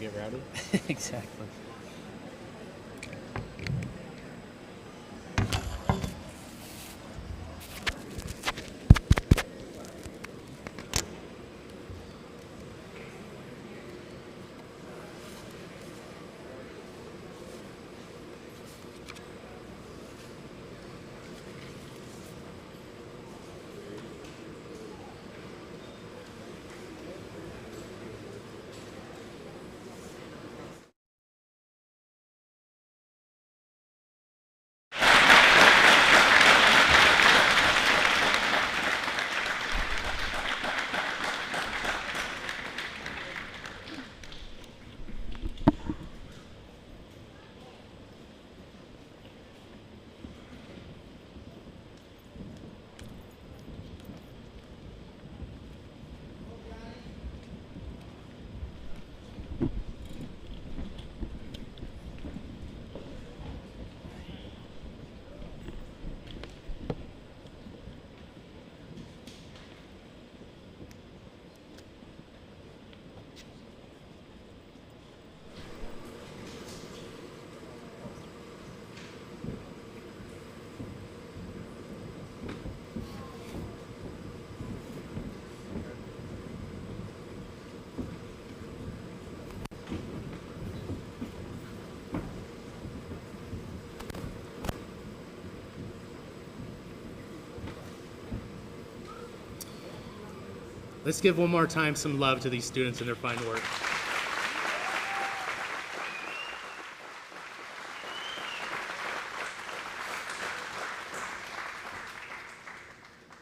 get rowdy. Exactly. Let's give one more time some love to these students and their fine work.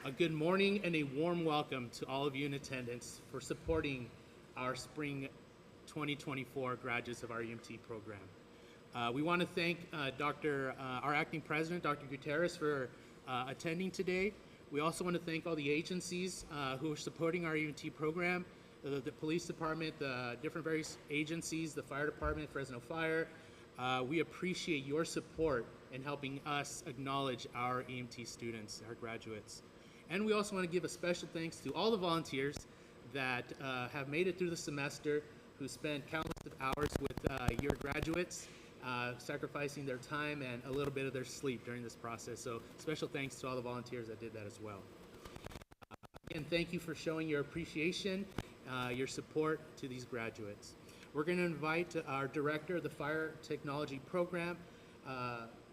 A good morning and a warm welcome to all of you in attendance for supporting our spring 2024 graduates of our EMT program. We want to thank our acting president, Dr. Gutierrez, for attending today. We also want to thank all the agencies who are supporting our EMT program, the police department, the different various agencies, the fire department, Fresno Fire. We appreciate your support in helping us acknowledge our EMT students, our graduates. And we also want to give a special thanks to all the volunteers that have made it through the semester, who spent countless of hours with your graduates, sacrificing their time and a little bit of their sleep during this process. So special thanks to all the volunteers that did that as well. Again, thank you for showing your appreciation, your support to these graduates. We're going to invite our director of the Fire Technology Program,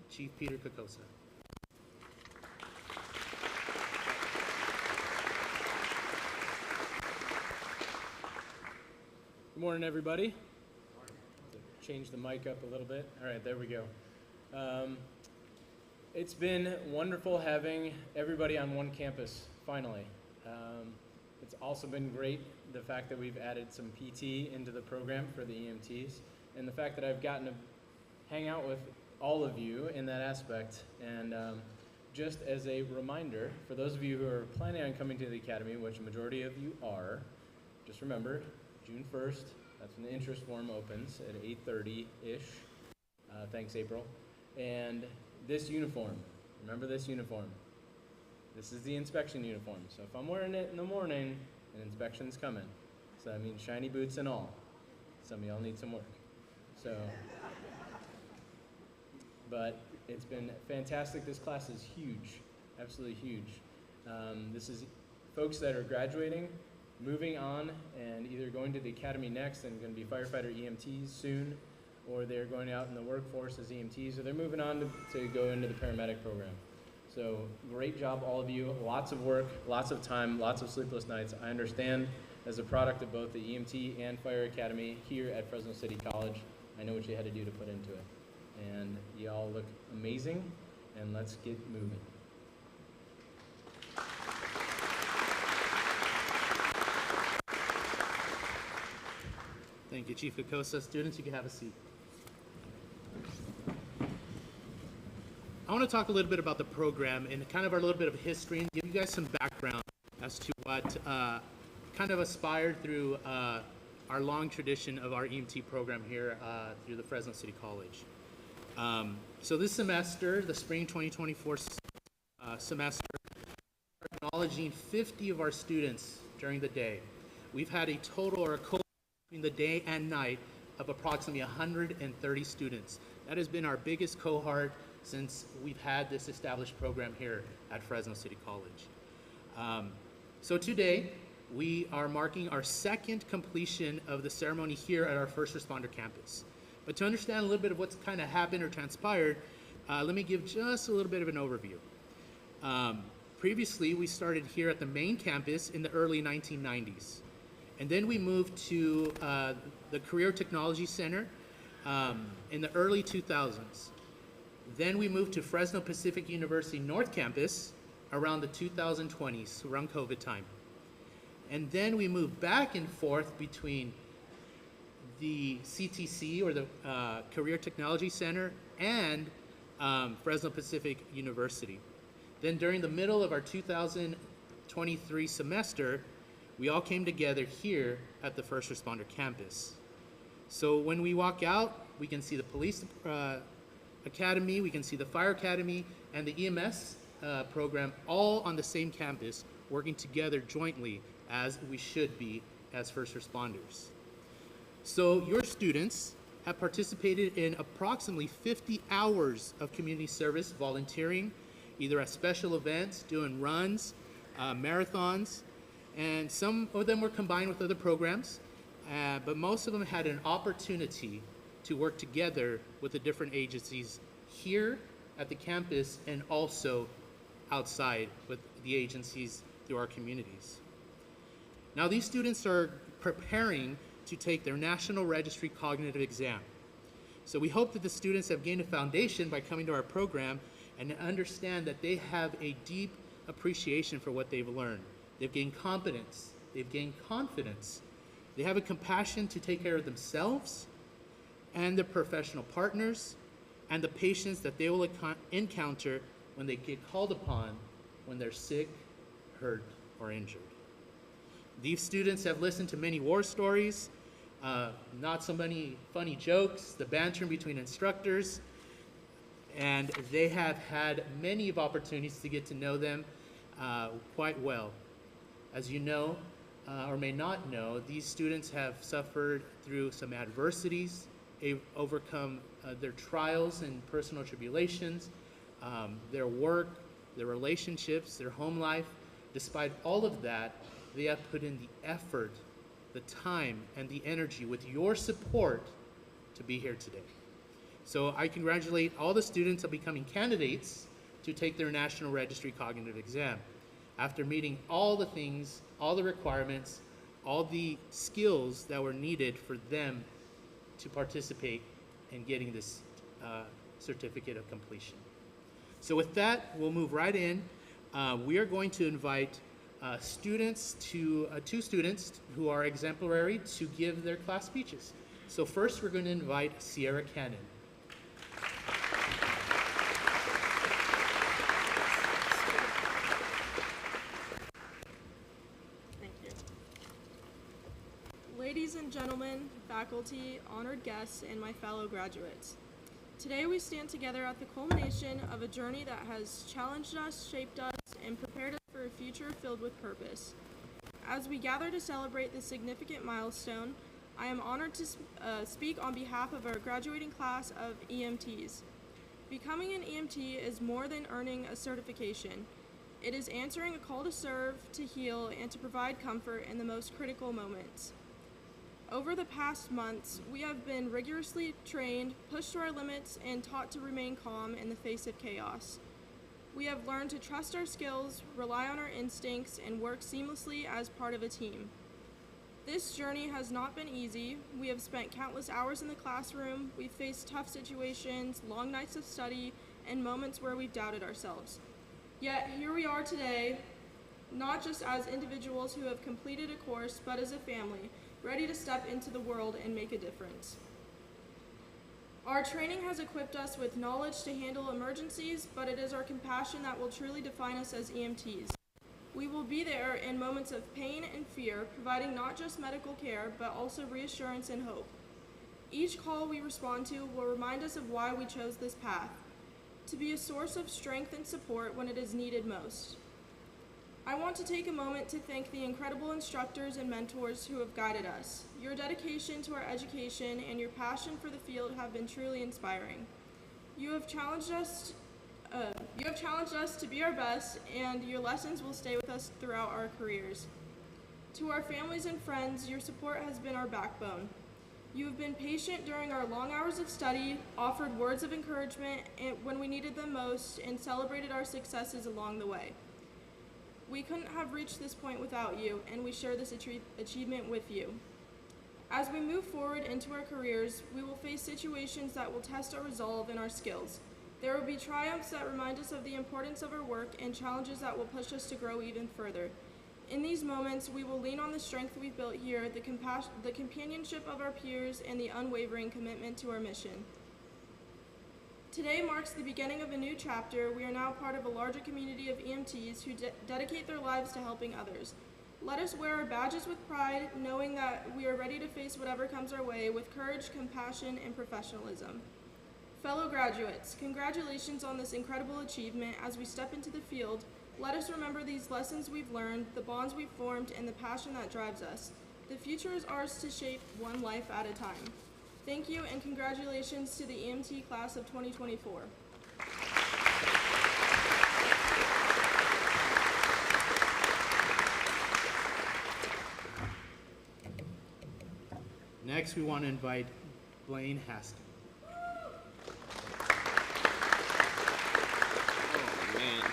Chief Peter Kokosa. Good morning, everybody. Change the mic up a little bit. All right, there we go. It's been wonderful having everybody on one campus, finally. It's also been great, the fact that we've added some PT into the program for the EMTs, and the fact that I've gotten to hang out with all of you in that aspect. And just as a reminder, for those of you who are planning on coming to the academy, which a majority of you are, just remember, June 1st, that's when the interest form opens at 8:30-ish. Thanks, April. And this uniform, remember this uniform. This is the inspection uniform. So if I'm wearing it in the morning, an inspection's coming. So that means shiny boots and all. Some of y'all need some work. So, but it's been fantastic. This class is huge, absolutely huge. This is folks that are graduating, moving on, and either going to the academy next and going to be firefighter EMTs soon, or they're going out in the workforce as EMTs, or they're moving on to go into the paramedic program. So great job, all of you. Lots of work, lots of time, lots of sleepless nights. I understand, as a product of both the EMT and Fire Academy here at Fresno City College, I know what you had to do to put into it. And you all look amazing, and let's get moving. Thank you, Chief Kokosa. Students, you can have a seat. I want to talk a little bit about the program and kind of a little bit of history and give you guys some background as to what kind of aspired through our long tradition of our EMT program here through the Fresno City College. So this semester, the spring 2024 semester, we're acknowledging 50 of our students during the day. We've had a total or a between the day and night of approximately 130 students. That has been our biggest cohort since we've had this established program here at Fresno City College. So today, we are marking our second completion of the ceremony here at our first responder campus. But to understand a little bit of what's kind of happened or transpired, let me give just a little bit of an overview. Previously, we started here at the main campus in the early 1990s. And then we moved to the Career Technology Center in the early 2000s. Then we moved to Fresno Pacific University North Campus around the 2020s, around COVID time. And then we moved back and forth between the CTC, or the Career Technology Center, and Fresno Pacific University. Then during the middle of our 2023 semester, we all came together here at the First Responder Campus. So when we walk out, we can see the Police Academy, we can see the Fire Academy, and the EMS program all on the same campus, working together jointly as we should be as first responders. So your students have participated in approximately 50 hours of community service volunteering, either at special events, doing runs, marathons, and some of them were combined with other programs, but most of them had an opportunity to work together with the different agencies here at the campus and also outside with the agencies through our communities. Now, these students are preparing to take their National Registry Cognitive Exam. So we hope that the students have gained a foundation by coming to our program and understand that they have a deep appreciation for what they've learned. They've gained competence, they've gained confidence, they have a compassion to take care of themselves and their professional partners and the patients that they will encounter when they get called upon when they're sick, hurt, or injured. These students have listened to many war stories, not so many funny jokes, the banter between instructors, and they have had many of opportunities to get to know them quite well. As you know, or may not know, these students have suffered through some adversities. They've overcome their trials and personal tribulations, their work, their relationships, their home life. Despite all of that, they have put in the effort, the time, and the energy with your support to be here today. So I congratulate all the students on becoming candidates to take their National Registry Cognitive Exam. After meeting all the things, all the requirements, all the skills that were needed for them to participate in getting this certificate of completion. So with that, we'll move right in. We are going to invite two students who are exemplary to give their class speeches. So first, we're going to invite Sierra Cannon. Ladies and gentlemen, faculty, honored guests, and my fellow graduates. Today we stand together at the culmination of a journey that has challenged us, shaped us, and prepared us for a future filled with purpose. As we gather to celebrate this significant milestone, I am honored to speak on behalf of our graduating class of EMTs. Becoming an EMT is more than earning a certification. It is answering a call to serve, to heal, and to provide comfort in the most critical moments. Over the past months, we have been rigorously trained, pushed to our limits, and taught to remain calm in the face of chaos. We have learned to trust our skills, rely on our instincts, and work seamlessly as part of a team. This journey has not been easy. We have spent countless hours in the classroom, we've faced tough situations, long nights of study, and moments where we've doubted ourselves. Yet here we are today, not just as individuals who have completed a course, but as a family, ready to step into the world and make a difference. Our training has equipped us with knowledge to handle emergencies, but it is our compassion that will truly define us as EMTs. We will be there in moments of pain and fear, providing not just medical care, but also reassurance and hope. Each call we respond to will remind us of why we chose this path, to be a source of strength and support when it is needed most. I want to take a moment to thank the incredible instructors and mentors who have guided us. Your dedication to our education and your passion for the field have been truly inspiring. You have challenged us to be our best, and your lessons will stay with us throughout our careers. To our families and friends, your support has been our backbone. You have been patient during our long hours of study, offered words of encouragement when we needed them most, and celebrated our successes along the way. We couldn't have reached this point without you, and we share this achievement with you. As we move forward into our careers, we will face situations that will test our resolve and our skills. There will be triumphs that remind us of the importance of our work and challenges that will push us to grow even further. In these moments, we will lean on the strength we've built here, the companionship of our peers, and the unwavering commitment to our mission. Today marks the beginning of a new chapter. We are now part of a larger community of EMTs who dedicate their lives to helping others. Let us wear our badges with pride, knowing that we are ready to face whatever comes our way with courage, compassion, and professionalism. Fellow graduates, congratulations on this incredible achievement. As we step into the field, let us remember these lessons we've learned, the bonds we've formed, and the passion that drives us. The future is ours to shape one life at a time. Thank you, and congratulations to the EMT class of 2024. Next, we want to invite Blaine Haskins. Oh, man.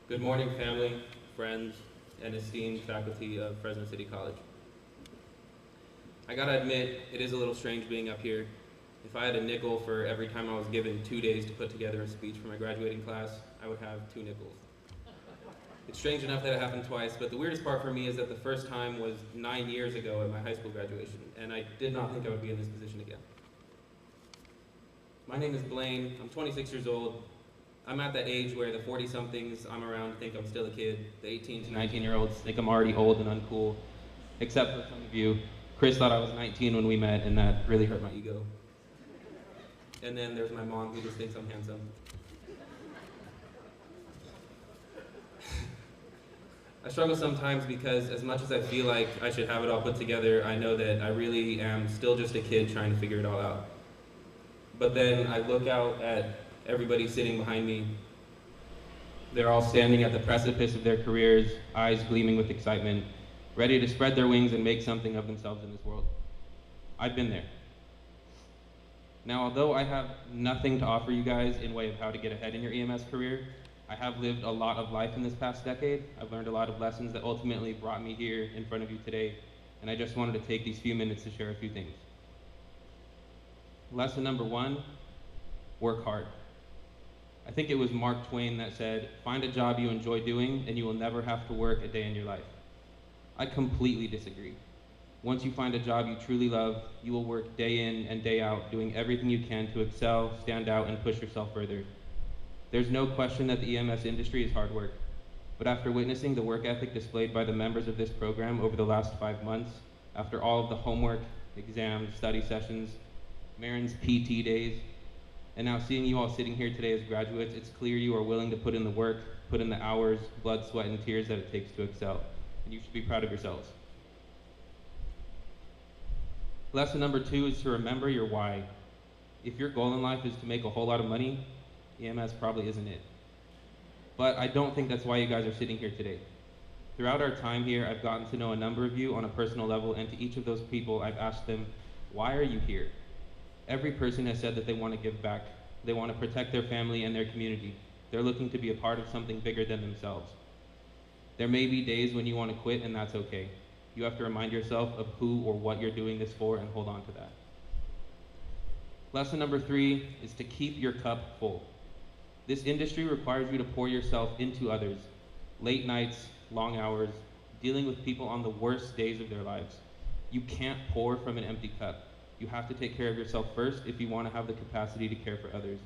Good morning, family, friends, and esteemed faculty of Fresno City College. I gotta admit, it is a little strange being up here. If I had a nickel for every time I was given 2 days to put together a speech for my graduating class, I would have 2 nickels. It's strange enough that it happened twice, but the weirdest part for me is that the first time was 9 years ago at my high school graduation, and I did not think I would be in this position again. My name is Blaine. I'm 26 years old. I'm at that age where the 40-somethings I'm around think I'm still a kid. The 18 to 19-year-olds think I'm already old and uncool. Except for some of you. Chris thought I was 19 when we met, and that really hurt my ego. And then there's my mom, who just thinks I'm handsome. I struggle sometimes because as much as I feel like I should have it all put together, I know that I really am still just a kid trying to figure it all out. But then I look out at everybody sitting behind me. They're all standing at the precipice of their careers, eyes gleaming with excitement, ready to spread their wings and make something of themselves in this world. I've been there. Now, although I have nothing to offer you guys in way of how to get ahead in your EMS career, I have lived a lot of life in this past decade. I've learned a lot of lessons that ultimately brought me here in front of you today, and I just wanted to take these few minutes to share a few things. Lesson number 1, work hard. I think it was Mark Twain that said, "Find a job you enjoy doing and you will never have to work a day in your life." I completely disagree. Once you find a job you truly love, you will work day in and day out, doing everything you can to excel, stand out, and push yourself further. There's no question that the EMS industry is hard work, but after witnessing the work ethic displayed by the members of this program over the last 5 months, after all of the homework, exams, study sessions, Marin's PT days, and now seeing you all sitting here today as graduates, it's clear you are willing to put in the work, put in the hours, blood, sweat, and tears that it takes to excel, and you should be proud of yourselves. Lesson number 2 is to remember your why. If your goal in life is to make a whole lot of money, EMS probably isn't it. But I don't think that's why you guys are sitting here today. Throughout our time here, I've gotten to know a number of you on a personal level, and to each of those people, I've asked them, why are you here? Every person has said that they want to give back. They want to protect their family and their community. They're looking to be a part of something bigger than themselves. There may be days when you want to quit, and that's okay. You have to remind yourself of who or what you're doing this for and hold on to that. Lesson number 3 is to keep your cup full. This industry requires you to pour yourself into others. Late nights, long hours, dealing with people on the worst days of their lives. You can't pour from an empty cup. You have to take care of yourself first if you want to have the capacity to care for others.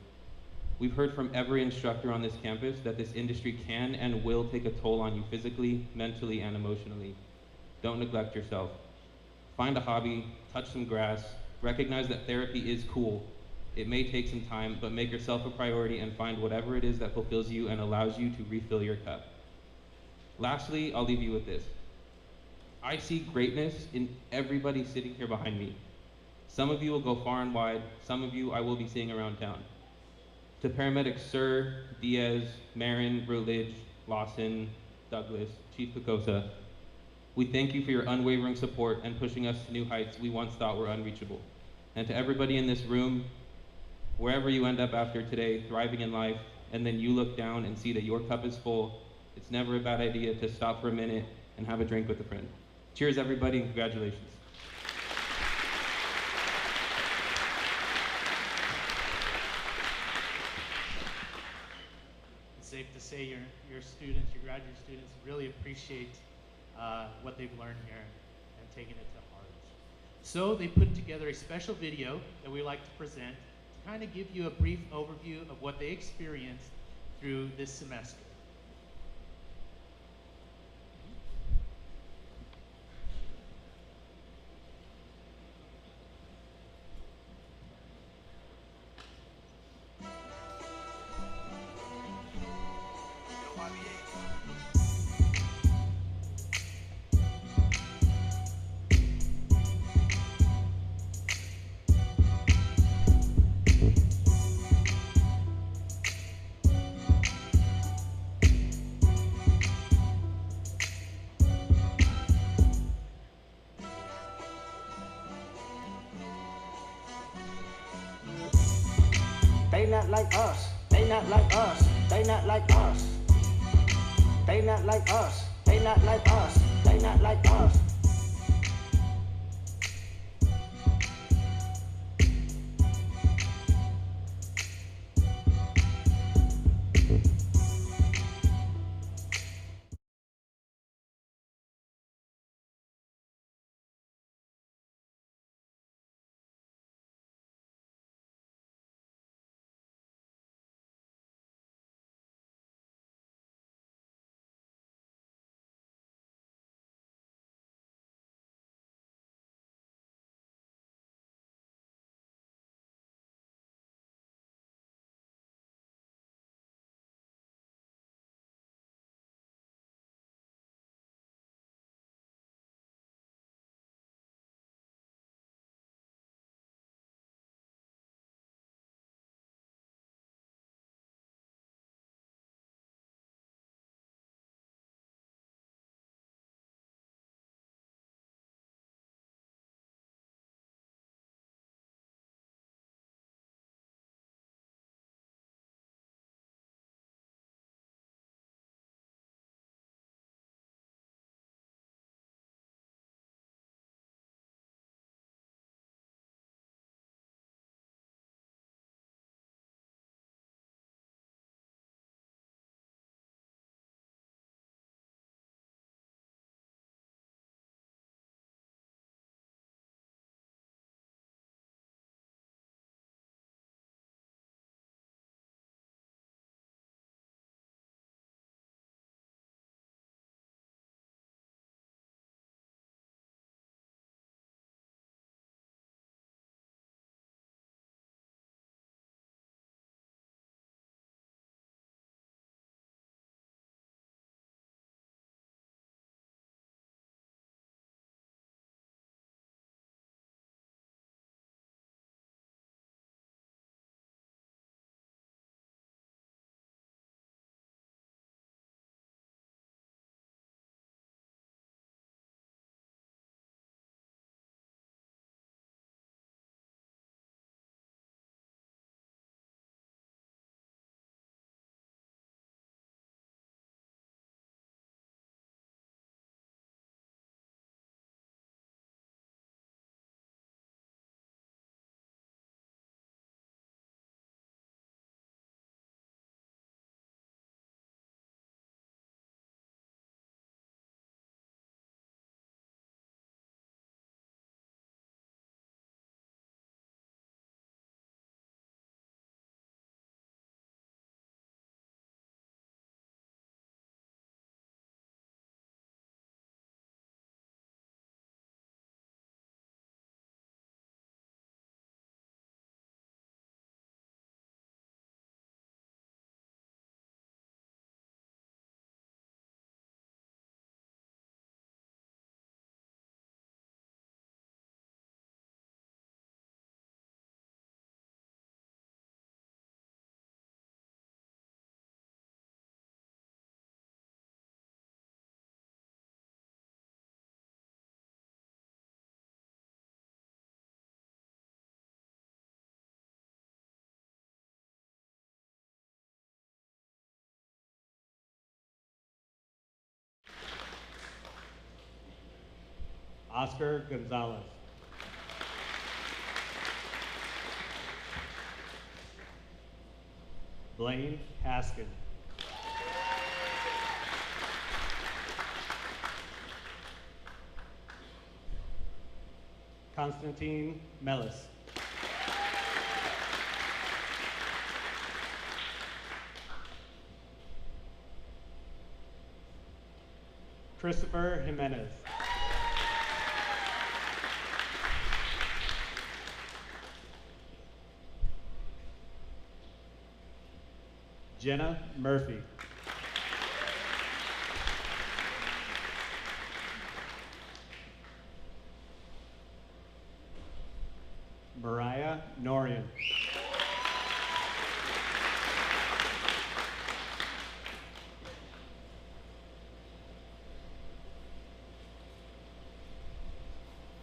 We've heard from every instructor on this campus that this industry can and will take a toll on you physically, mentally, and emotionally. Don't neglect yourself. Find a hobby, touch some grass, Recognize that therapy is cool. It may take some time, but make yourself a priority and find whatever it is that fulfills you and allows you to refill your cup. Lastly, I'll leave you with this. I see greatness in everybody sitting here behind me. Some of you will go far and wide, some of you I will be seeing around town. To paramedics Sir, Diaz, Marin, Rutledge, Lawson, Douglas, Chief Picosa, we thank you for your unwavering support and pushing us to new heights we once thought were unreachable. And to everybody in this room, wherever you end up after today, thriving in life, and then you look down and see that your cup is full, it's never a bad idea to stop for a minute and have a drink with a friend. Cheers, everybody, and congratulations. It's safe to say your students, your graduate students, really appreciate what they've learned here and taken it to heart. So they put together a special video that we like to present to kind of give you a brief overview of what they experienced through this semester. They not like us. They not like us. They not like us. They not like us. They not like us. They not like us. Oscar Gonzalez. Blaine Haskin. Constantine Mellis. Christopher Jimenez. Jenna Murphy. Mariah Norian.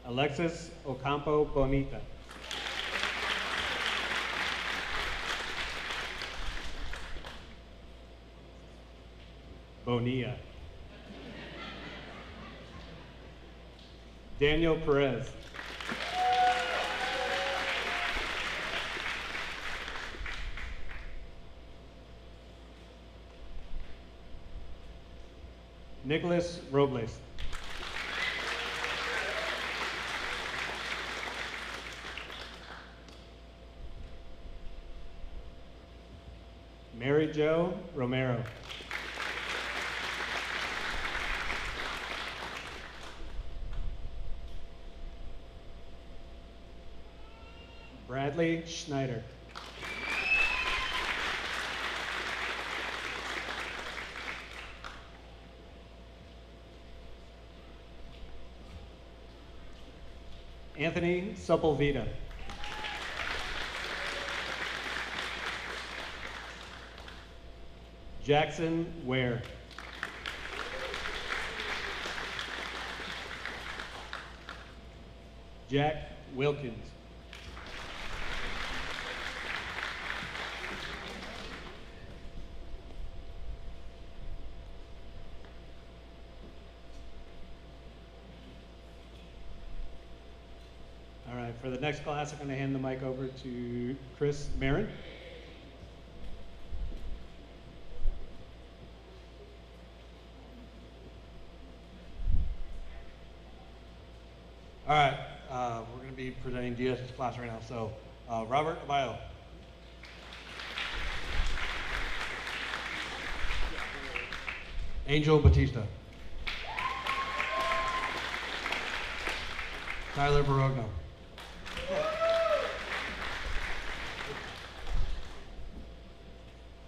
Alexis Ocampo Bonita. Bonilla. Daniel Perez. Nicholas Robles. Mary Jo Romero. Bradley Schneider. Anthony Sepulveda. Jackson Ware. Jack Wilkins. All right, for the next class, I'm going to hand the mic over to Chris Marin. All right, we're going to be presenting DS's class right now. So, Robert Abayo. Angel Batista. Tyler Barogno.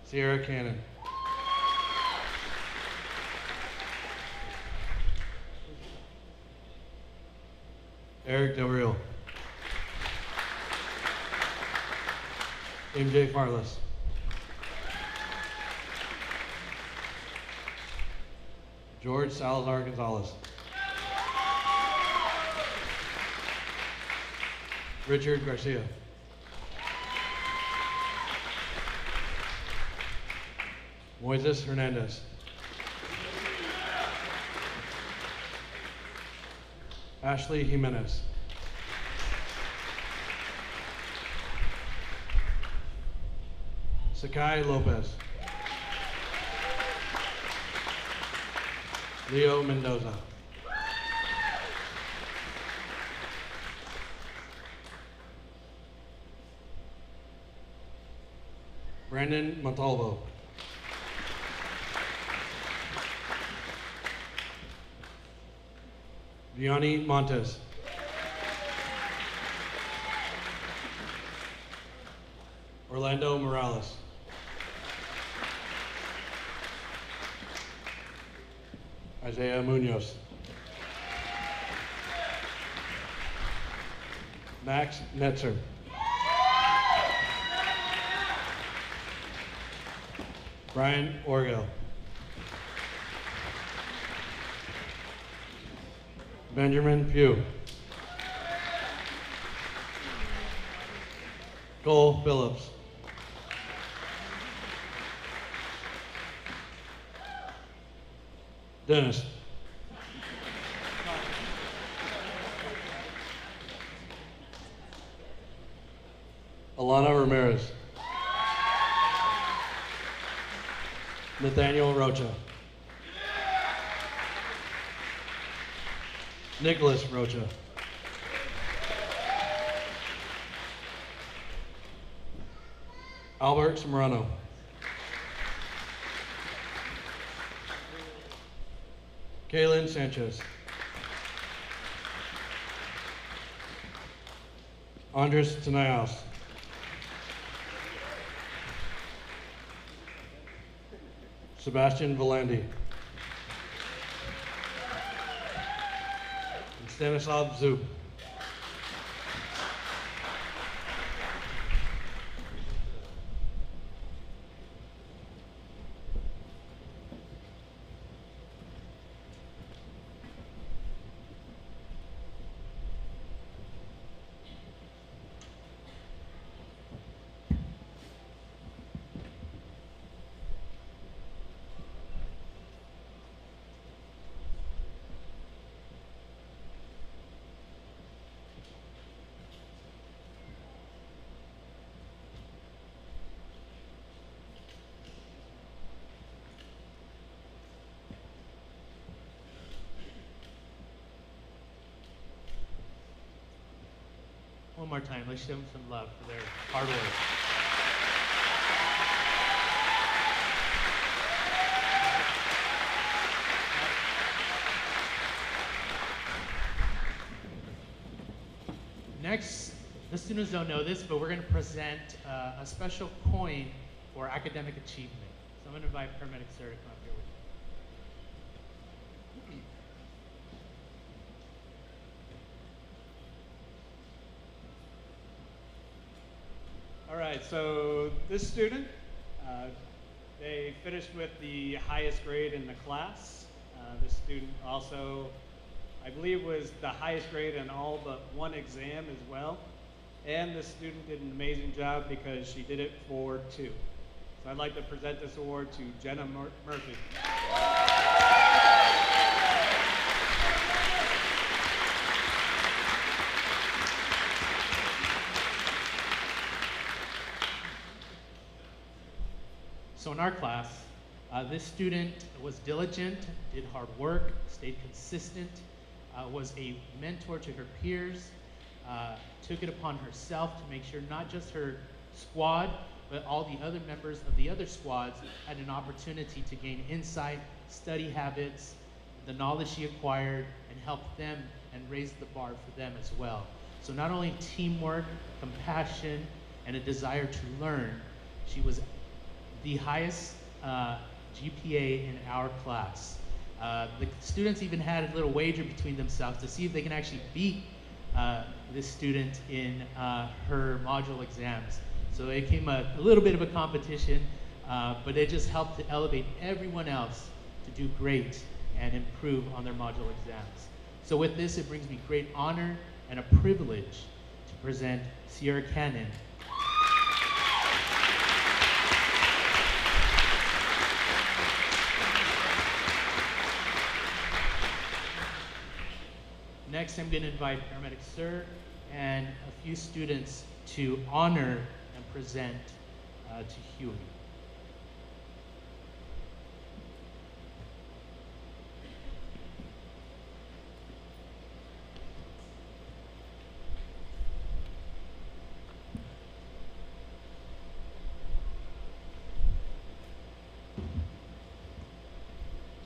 Sierra Cannon. Eric Del Real. MJ Farless. George Salazar Gonzalez. Richard Garcia. Moises Hernandez. Ashley Jimenez. Sakai Lopez. Leo Mendoza. Brandon Montalvo. Vianney Montes. Orlando Morales. Isaiah Munoz. Max Netzer. Brian Orgel. Benjamin Pugh. Cole Phillips. Dennis. Alana Ramirez. Nathaniel Rocha. Nicholas Rocha. Albert Zamorano. Kaylin Sanchez. Andres Tenayos. Sebastian Valandi. And Stanislav Zub. One more time, let's show them some love for their hard work. Next, the students don't know this, but we're going to present a special coin for academic achievement. So I'm going to invite paramedic sir to come up here with me. All right, so this student, they finished with the highest grade in the class. This student also, I believe, was the highest grade in all but one exam as well. And this student did an amazing job because she did it for 2. So I'd like to present this award to Jenna Murphy. So in our class, this student was diligent, did hard work, stayed consistent, was a mentor to her peers, took it upon herself to make sure not just her squad, but all the other members of the other squads had an opportunity to gain insight, study habits, the knowledge she acquired, and help them and raise the bar for them as well. So not only teamwork, compassion, and a desire to learn, she was the highest GPA in our class. The students even had a little wager between themselves to see if they can actually beat this student in her module exams. So it came a little bit of a competition, but it just helped to elevate everyone else to do great and improve on their module exams. So with this, it brings me great honor and a privilege to present Sierra Cannon. Next, I'm going to invite paramedic sir and a few students to honor and present to Huey.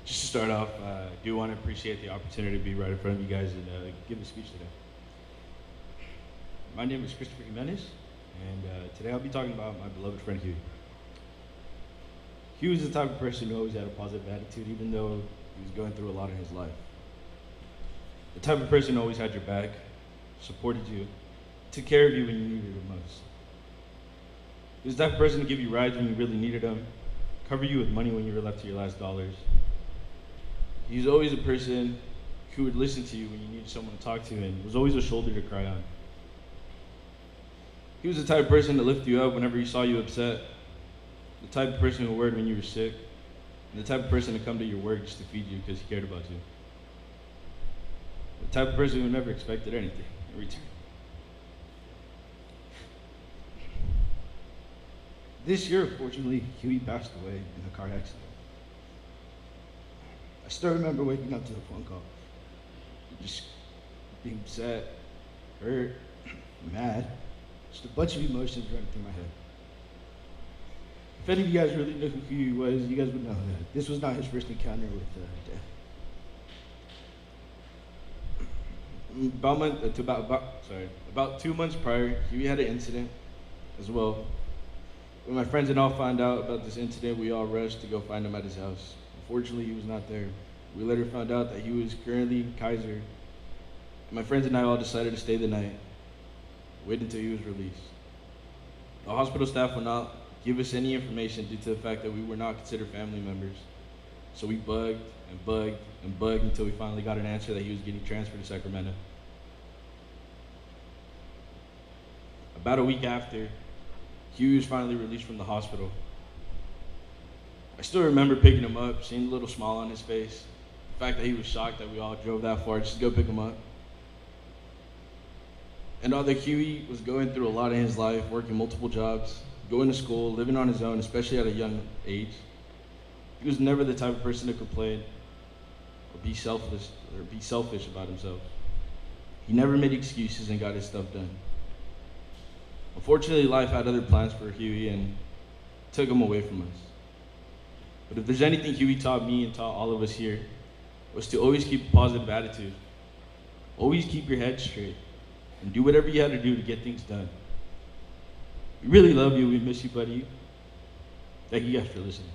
Just to start off, I do want to appreciate the opportunity to be right in front of you guys and give a speech today. My name is Christopher Jimenez, and today I'll be talking about my beloved friend Huey. Huey was the type of person who always had a positive attitude, even though he was going through a lot in his life. The type of person who always had your back, supported you, took care of you when you needed it most. He was the type of person to give you rides when you really needed them, cover you with money when you were left to your last dollars. He was always a person who would listen to you when you needed someone to talk to and was always a shoulder to cry on. He was the type of person to lift you up whenever he saw you upset, the type of person who worried when you were sick, and the type of person to come to your work just to feed you because he cared about you. The type of person who never expected anything in return. This year, unfortunately, Huey passed away in a car accident. I still remember waking up to the phone call, just being sad, hurt, mad, just a bunch of emotions running through my head. If any of you guys really knew who Huey was, you guys would know that this was not his first encounter with death. About 2 months prior, Huey had an incident as well. When my friends and all found out about this incident, we all rushed to go find him at his house. Unfortunately, he was not there. We later found out that he was currently in Kaiser. My friends and I all decided to stay the night, wait until he was released. The hospital staff would not give us any information due to the fact that we were not considered family members. So we bugged and bugged and bugged until we finally got an answer that he was getting transferred to Sacramento. About a week after, Huey was finally released from the hospital. I still remember picking him up, seeing a little smile on his face. The fact that he was shocked that we all drove that far just to go pick him up. And although Huey was going through a lot in his life, working multiple jobs, going to school, living on his own, especially at a young age, he was never the type of person to complain or be selfish about himself. He never made excuses and got his stuff done. Unfortunately, life had other plans for Huey and took him away from us. But if there's anything Huey taught me and taught all of us here, was to always keep a positive attitude. Always keep your head straight and do whatever you had to do to get things done. We really love you. We miss you, buddy. Thank you guys for listening.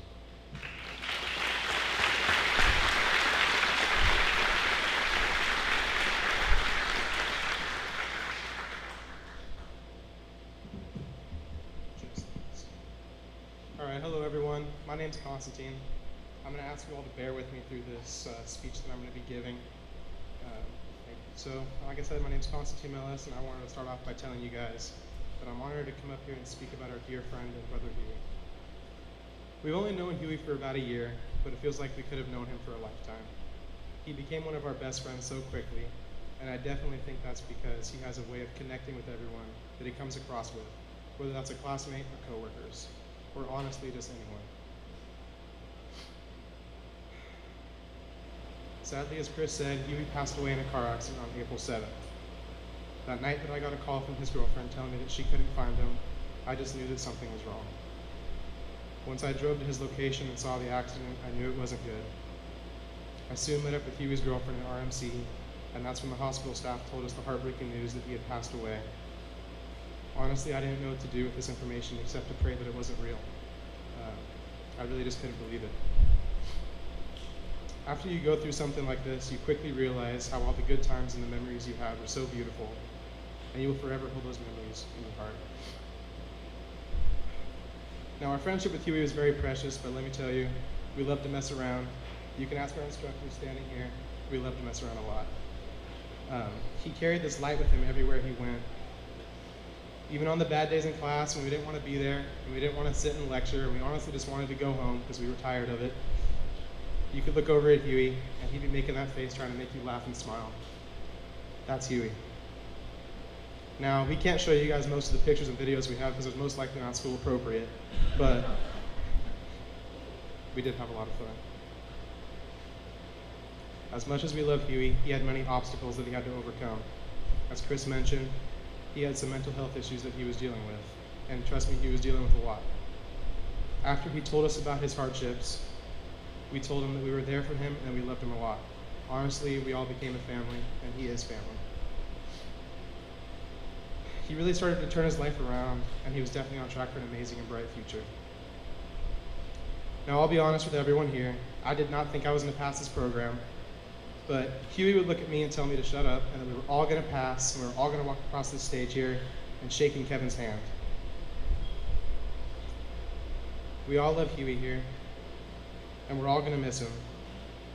All right, hello everyone. My name's Constantine. I'm going to ask you all to bear with me through this speech that I'm going to be giving. So, like I said, my name's Constantine Mellis, and I wanted to start off by telling you guys that I'm honored to come up here and speak about our dear friend and brother Huey. We've only known Huey for about a year, but it feels like we could have known him for a lifetime. He became one of our best friends so quickly, and I definitely think that's because he has a way of connecting with everyone that he comes across with, whether that's a classmate or coworkers, or honestly just anyone. Sadly, as Chris said, Huey passed away in a car accident on April 7th. That night that I got a call from his girlfriend telling me that she couldn't find him, I just knew that something was wrong. Once I drove to his location and saw the accident, I knew it wasn't good. I soon met up with Huey's girlfriend at RMC, and that's when the hospital staff told us the heartbreaking news that he had passed away. Honestly, I didn't know what to do with this information except to pray that it wasn't real. I really just couldn't believe it. After you go through something like this, you quickly realize how all the good times and the memories you had were so beautiful, and you will forever hold those memories in your heart. Now, our friendship with Huey was very precious, but let me tell you, we love to mess around. You can ask our instructor standing here. We love to mess around a lot. He carried this light with him everywhere he went. Even on the bad days in class when we didn't want to be there, and we didn't want to sit and lecture, and we honestly just wanted to go home because we were tired of it, you could look over at Huey, and he'd be making that face trying to make you laugh and smile. That's Huey. Now, we can't show you guys most of the pictures and videos we have because it's most likely not school appropriate, but we did have a lot of fun. As much as we love Huey, he had many obstacles that he had to overcome. As Chris mentioned, he had some mental health issues that he was dealing with, and trust me, he was dealing with a lot. After he told us about his hardships, we told him that we were there for him and we loved him a lot. Honestly, we all became a family, and he is family. He really started to turn his life around, and he was definitely on track for an amazing and bright future. Now, I'll be honest with everyone here, I did not think I was going to pass this program, but Huey would look at me and tell me to shut up, and that we were all going to pass, and we were all going to walk across this stage here and shaking Kevin's hand. We all love Huey here, and we're all going to miss him.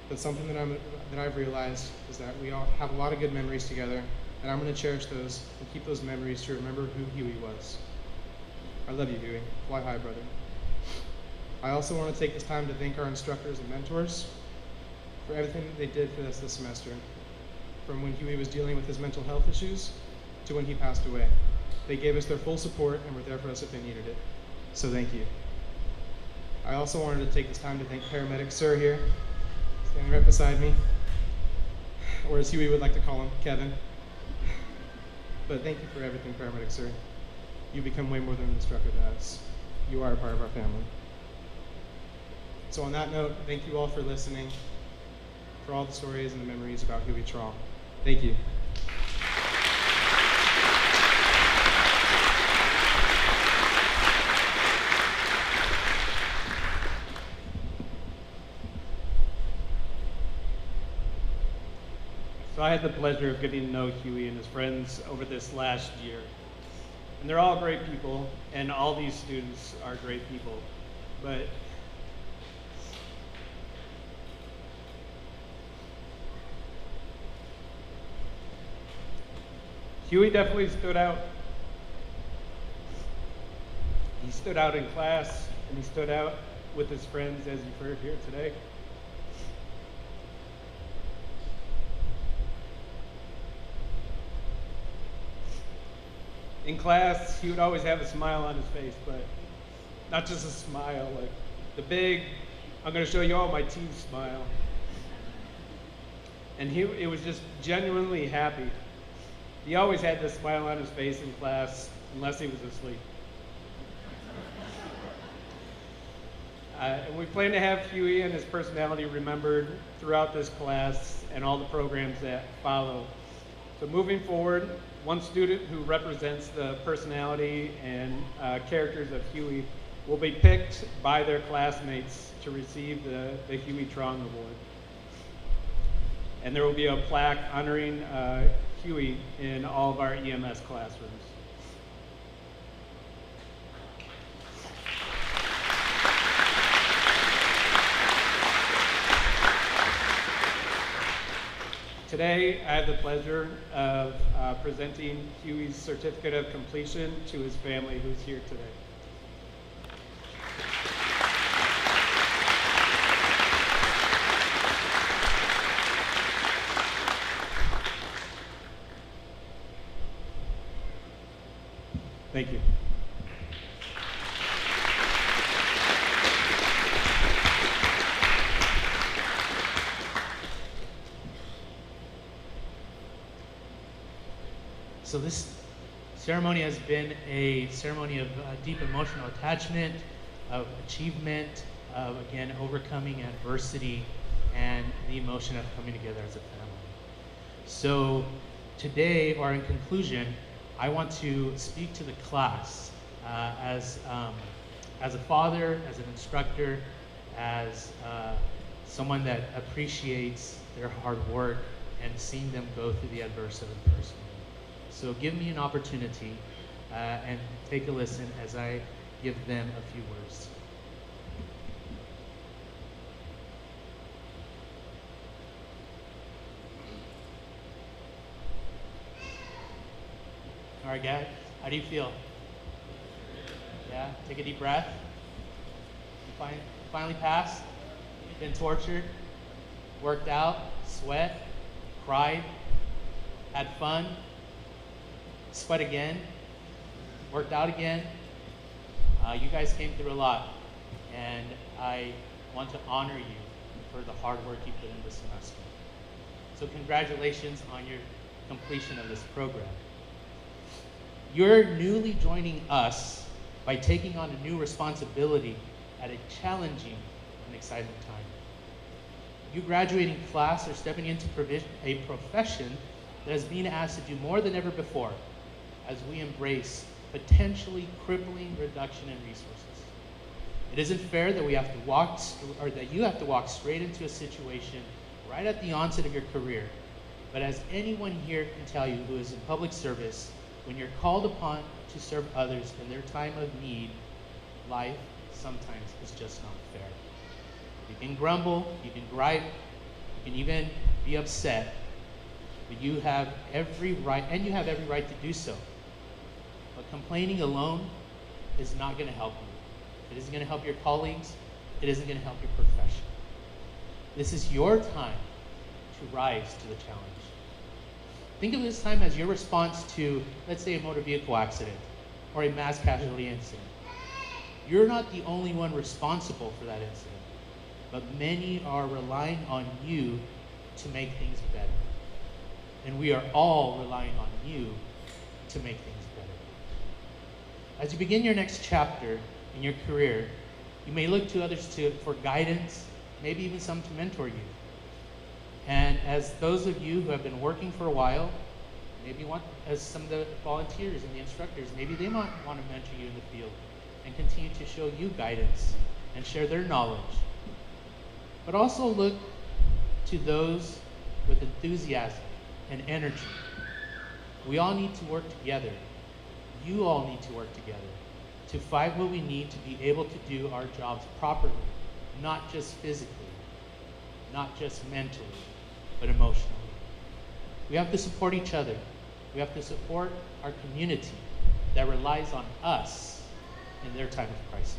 But something that I've realized is that we all have a lot of good memories together, and I'm going to cherish those and keep those memories to remember who Huey was. I love you, Huey. Fly high, brother. I also want to take this time to thank our instructors and mentors for everything that they did for us this semester, from when Huey was dealing with his mental health issues to when he passed away. They gave us their full support and were there for us if they needed it. So thank you. I also wanted to take this time to thank paramedic Sir here, standing right beside me, or as Huey would like to call him, Kevin. But thank you for everything, paramedic Sir. You become way more than an instructor to us. You are a part of our family. So on that note, thank you all for listening, for all the stories and the memories about Huey Trawl. Thank you. So I had the pleasure of getting to know Huey and his friends over this last year. And they're all great people, and all these students are great people. But Huey definitely stood out. He stood out in class, and he stood out with his friends, as you've heard here today. In class, he would always have a smile on his face, but not just a smile, like the big, I'm gonna show you all my teeth smile. And it was just genuinely happy. He always had this smile on his face in class, unless he was asleep. And we plan to have Huey and his personality remembered throughout this class and all the programs that follow. So moving forward, one student who represents the personality and characters of Huey will be picked by their classmates to receive the Huey Trong Award. And there will be a plaque honoring Huey in all of our EMS classrooms. Today, I have the pleasure of presenting Huey's certificate of completion to his family who's here today. Thank you. So this ceremony has been a ceremony of deep emotional attachment, of achievement, of again overcoming adversity, and the emotion of coming together as a family. So today, or in conclusion, I want to speak to the class as a father, as an instructor, as someone that appreciates their hard work and seeing them go through the adversity personally. So give me an opportunity and take a listen as I give them a few words. All right, guys, how do you feel? Yeah, take a deep breath. You finally passed, been tortured, worked out, sweat, cried, had fun, sweat again, worked out again. You guys came through a lot, and I want to honor you for the hard work you put in this semester. So congratulations on your completion of this program. You're newly joining us by taking on a new responsibility at a challenging and exciting time. You graduating class are stepping into a profession that is being asked to do more than ever before as we embrace potentially crippling reduction in resources. It isn't fair that we have to walk, or that you have to walk straight into a situation right at the onset of your career. But as anyone here can tell you who is in public service, when you're called upon to serve others in their time of need, life sometimes is just not fair. You can grumble, you can gripe, you can even be upset, but you have every right, and you have every right to do so. But complaining alone is not going to help you. It isn't going to help your colleagues. It isn't going to help your profession. This is your time to rise to the challenge. Think of this time as your response to, let's say, a motor vehicle accident or a mass casualty incident. You're not the only one responsible for that incident, but many are relying on you to make things better. And we are all relying on you to make things better. As you begin your next chapter in your career, you may look to others for guidance, maybe even some to mentor you. And as those of you who have been working for a while, maybe as some of the volunteers and the instructors, maybe they might want to mentor you in the field and continue to show you guidance and share their knowledge. But also look to those with enthusiasm and energy. We all need to work together. You all need to work together to find what we need to be able to do our jobs properly, not just physically, not just mentally, but emotionally. We have to support each other. We have to support our community that relies on us in their time of crisis.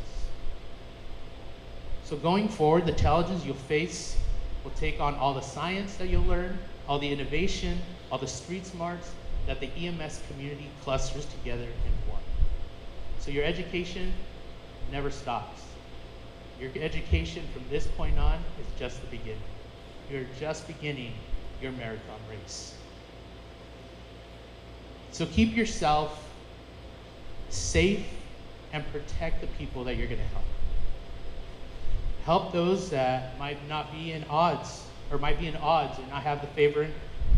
So going forward, the challenges you'll face will take on all the science that you'll learn, all the innovation, all the street smarts that the EMS community clusters together in one. So your education never stops. Your education from this point on is just the beginning. You're just beginning your marathon race. So keep yourself safe and protect the people that you're going to help. Help those that might not be in odds, or might be in odds and not have the favor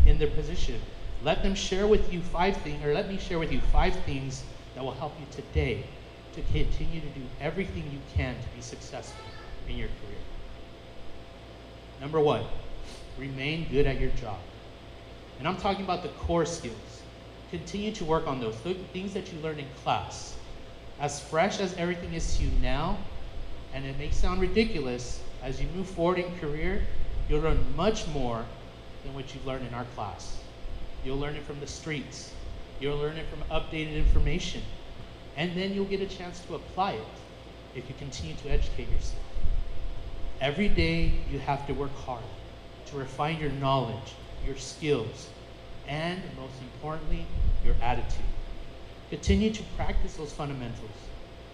in their position. Let them share with you let me share with you 5 things that will help you today to continue to do everything you can to be successful in your career. Number 1, remain good at your job. And I'm talking about the core skills. Continue to work on those things that you learned in class. As fresh as everything is to you now, and it may sound ridiculous, as you move forward in career, you'll learn much more than what you've learned in our class. You'll learn it from the streets. You'll learn it from updated information. And then you'll get a chance to apply it if you continue to educate yourself. Every day you have to work hard to refine your knowledge, your skills, and most importantly, your attitude. Continue to practice those fundamentals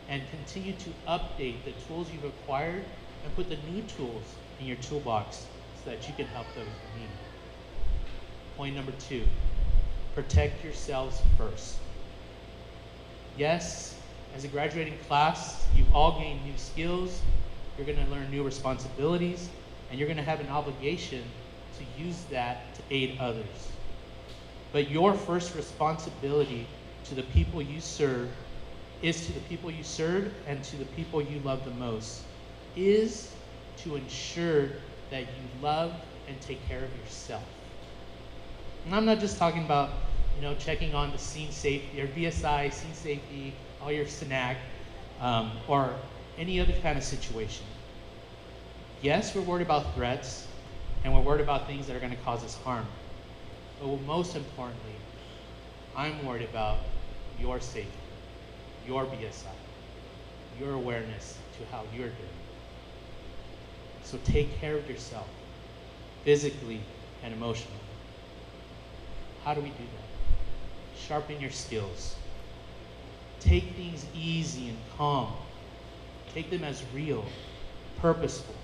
and continue to update the tools you've acquired and put the new tools in your toolbox so that you can help those in need. Point number 2, protect yourselves first. Yes, as a graduating class, you've all gained new skills, you're going to learn new responsibilities, and you're going to have an obligation to use that to aid others. But your first responsibility to the people you serve is to the people you serve and to the people you love the most, is to ensure that you love and take care of yourself. And I'm not just talking about, checking on the scene safety or BSI, scene safety, all your SNAC, or any other kind of situation. Yes, we're worried about threats, and we're worried about things that are going to cause us harm. But most importantly, I'm worried about your safety, your BSI, your awareness to how you're doing. So take care of yourself, physically and emotionally. How do we do that? Sharpen your skills. Take things easy and calm. Take them as real, purposeful.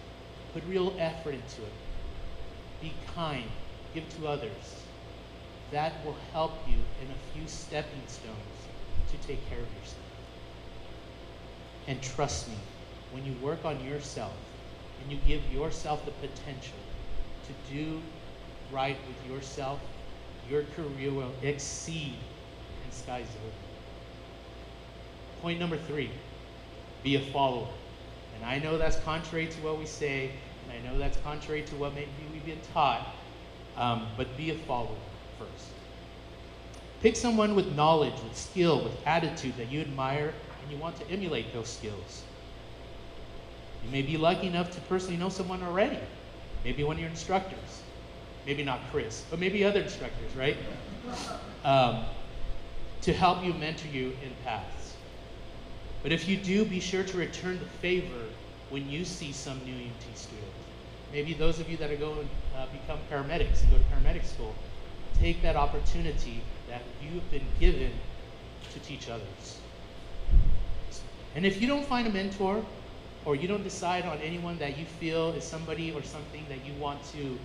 Put real effort into it. Be kind. Give to others. That will help you in a few stepping stones to take care of yourself. And trust me, when you work on yourself and you give yourself the potential to do right with yourself, your career will exceed, and sky's the limit. Point number 3, be a follower. And I know that's contrary to what we say, and I know that's contrary to what maybe we've been taught, but be a follower first. Pick someone with knowledge, with skill, with attitude that you admire and you want to emulate those skills. You may be lucky enough to personally know someone already. Maybe one of your instructors. Maybe not Chris, but maybe other instructors, right? To help you, mentor you in paths. But if you do, be sure to return the favor when you see some new EMT student. Maybe those of you that are going to become paramedics and go to paramedic school, take that opportunity that you've been given to teach others. And if you don't find a mentor, or you don't decide on anyone that you feel is somebody or something that you want to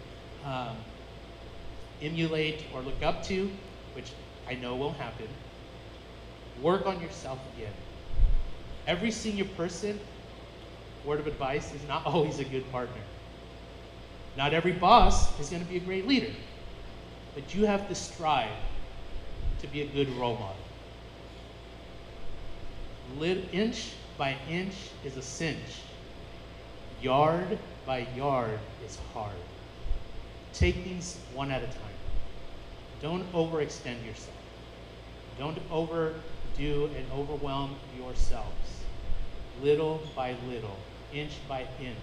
emulate or look up to, which I know will happen, work on yourself again. Every senior person, word of advice, is not always a good partner. Not every boss is going to be a great leader, but you have to strive to be a good role model. Inch by inch is a cinch. Yard by yard is hard. Take things one at a time. Don't overextend yourself. Don't overdo and overwhelm yourselves. Little by little, inch by inch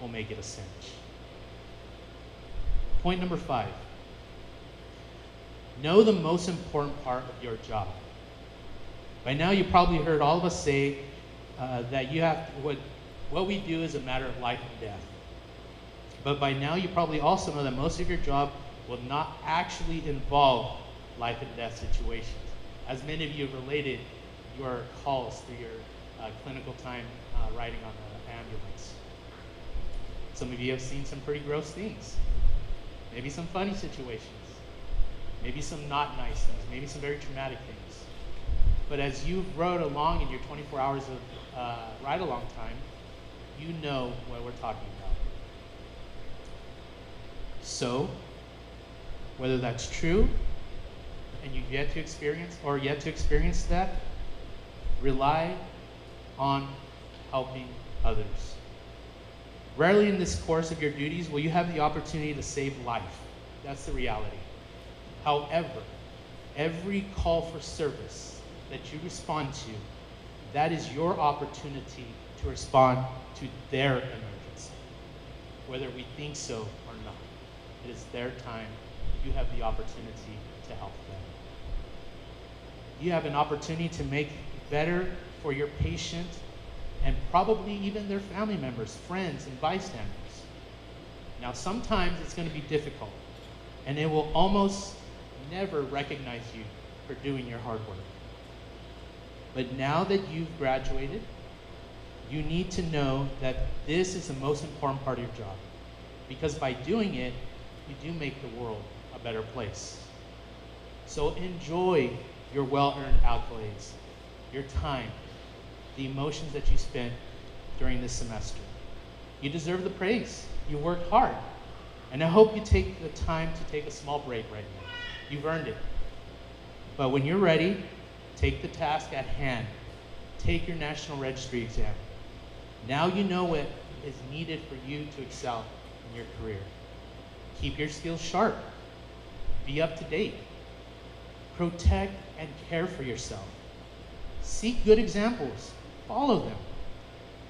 will make it a cinch. Point number 5. Know the most important part of your job. By now, you probably heard all of us say that you have what we do is a matter of life and death. But by now, you probably also know that most of your job will not actually involve life and death situations. As many of you have related your calls through your clinical time riding on the ambulance. Some of you have seen some pretty gross things. Maybe some funny situations. Maybe some not nice things. Maybe some very traumatic things. But as you rode along in your 24 hours of ride-along time, you know what we're talking about. So, whether that's true and you've yet to experience that, rely on helping others. Rarely in this course of your duties will you have the opportunity to save life. That's the reality. However, every call for service that you respond to, that is your opportunity to respond to their emergency, whether we think so or not. It is their time. You have the opportunity to help them. You have an opportunity to make better for your patient and probably even their family members, friends, and bystanders. Now, sometimes it's going to be difficult, and it will almost never recognize you for doing your hard work. But now that you've graduated, you need to know that this is the most important part of your job. Because by doing it, you do make the world a better place. So enjoy your well-earned accolades, your time, the emotions that you spent during this semester. You deserve the praise. You worked hard. And I hope you take the time to take a small break right now. You've earned it. But when you're ready, take the task at hand. Take your national registry exam. Now you know what is needed for you to excel in your career. Keep your skills sharp. Be up to date. Protect and care for yourself. Seek good examples. Follow them.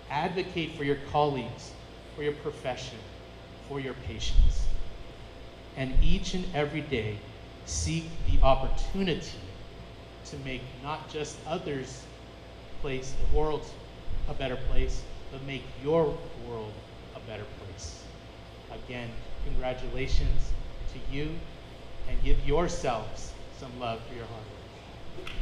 Advocate for your colleagues, for your profession, for your patients. And each and every day, seek the opportunity to make not just others' place, the world, a better place, but make your world a better place. Again, congratulations to you, and give yourselves some love for your hard work.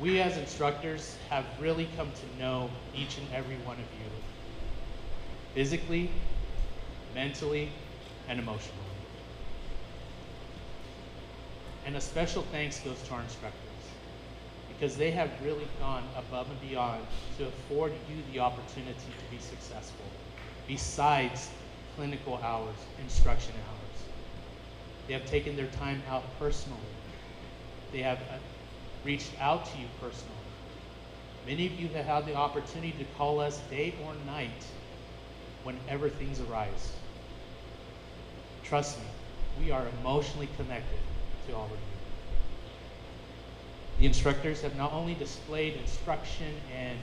We as instructors have really come to know each and every one of you, physically, mentally, and emotionally. And a special thanks goes to our instructors, because they have really gone above and beyond to afford you the opportunity to be successful, besides clinical hours, instruction hours. They have taken their time out personally. They have reached out to you personally. Many of you have had the opportunity to call us day or night whenever things arise. Trust me, we are emotionally connected to all of you. The instructors have not only displayed instruction and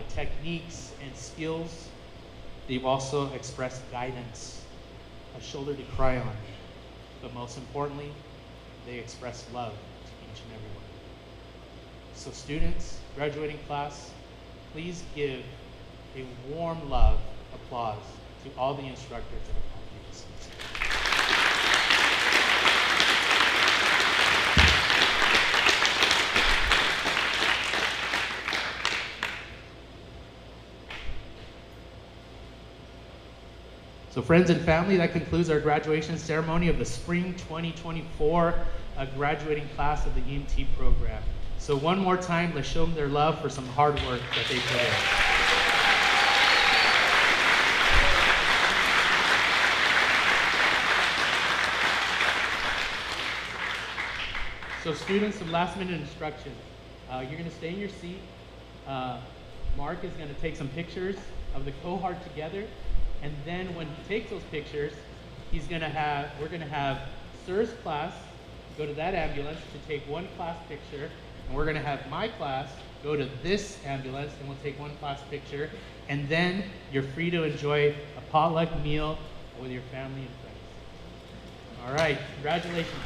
techniques and skills, they've also expressed guidance, a shoulder to cry on, but most importantly, they express love to each and every one. So students, graduating class, please give a warm love applause to all the instructors that have helped you this semester. So friends and family, that concludes our graduation ceremony of the spring 2024 graduating class of the EMT program. So one more time, let's show them their love for some hard work that they put in. So students, some last minute instructions. You're gonna stay in your seat. Mark is gonna take some pictures of the cohort together. And then when he takes those pictures, we're gonna have Sir's class go to that ambulance to take one class picture. And we're gonna have my class go to this ambulance and we'll take one class picture. And then you're free to enjoy a potluck meal with your family and friends. All right, congratulations.